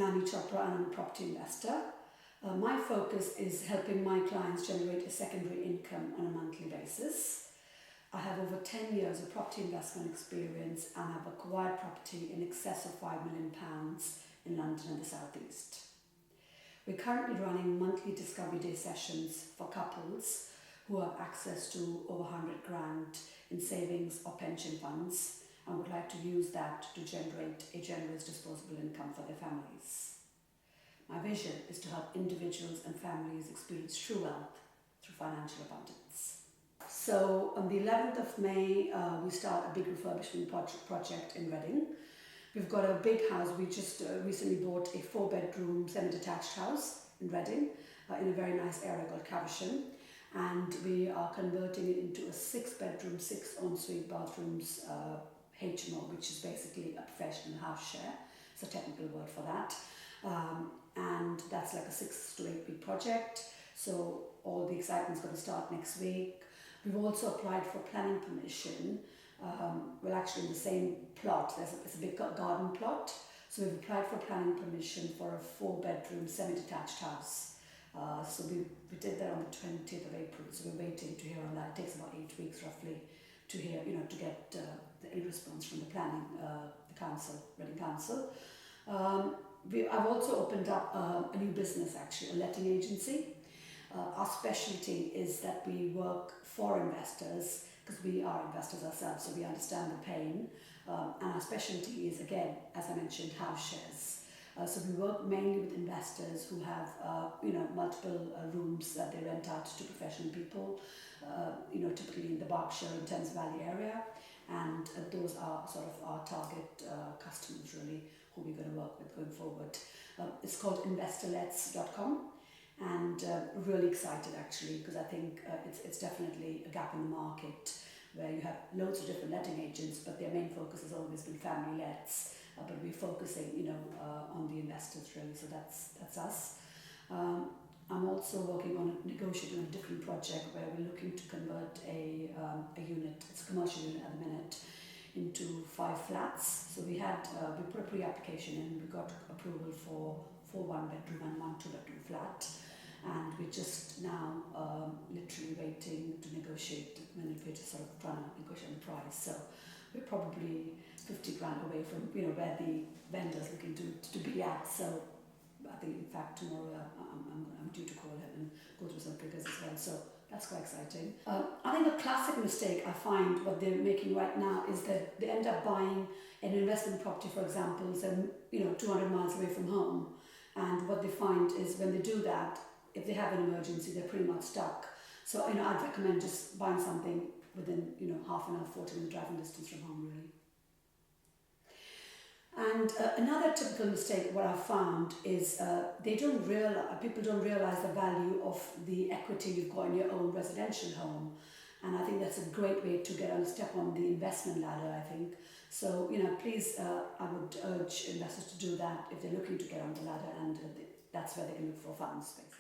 Manni and I'm a property investor. My focus is helping my clients generate a secondary income on a monthly basis. I have over 10 years of property investment experience and have acquired property in excess of £5 million in London and the South East. We're currently running monthly Discovery Day sessions for couples who have access to over 100 grand in savings or pension funds and would like to use that to generate a generous disposable income for their families. My vision is to help individuals and families experience true wealth through financial abundance. So on the 11th of May, we start a big refurbishment project in Reading. We've got a big house. We just recently bought a 4-bedroom semi-detached house in Reading in a very nice area called Caversham. And we are converting it into a 6-bedroom, 6 ensuite bathrooms HMO, which is basically a professional house share. It's a technical word for that. And that's like a 6 to 8 week project. So all the excitement's going to start next week. We've also applied for planning permission. Well, actually in the same plot, it's a big garden plot. So we've applied for planning permission for a 4-bedroom semi-detached house. So we did that on the 20th of April. So we're waiting to hear on that. It takes about 8 weeks roughly to hear, to get the response from the planning, the council, Reading Council. I've also opened up a new business, actually, a letting agency. Our specialty is that we work for investors because we are investors ourselves, so we understand the pain. And our specialty is, again, as I mentioned, house shares. So we work mainly with investors who have, multiple rooms that they rent out to professional people, typically in the Berkshire and Thames Valley area. And those are sort of our target customers, really, who we're going to work with going forward. It's called investorlets.com. And really excited actually because I think it's definitely a gap in the market where you have loads of different letting agents, but their main focus has always been family lets. But we're focusing, on the investors really. So that's us. I'm also working on negotiating a different project where we're looking to convert a unit. It's a commercial unit at the minute into 5 flats. So we put a pre-application in. We got approval for 4 1-bedroom and 1 2-bedroom flat. And we're just now literally waiting to negotiate. We're just sort of trying to negotiate the price. So we're probably 50 grand away from where the vendor's looking to be at. So I think in fact tomorrow I'm due to call him and go through some figures as well. So that's quite exciting. I think a classic mistake I find what they're making right now is that they end up buying an investment property, for example, so 200 miles away from home. And what they find is when they do that, if they have an emergency, they're pretty much stuck. So, I'd recommend just buying something within, half an hour, 40-minute driving distance from home, really. And another typical mistake what I've found is people don't realize the value of the equity you've got in your own residential home. And I think that's a great way to get on a step on the investment ladder, I think. So, please, I would urge investors to do that if they're looking to get on the ladder, and that's where they can look for funds, basically.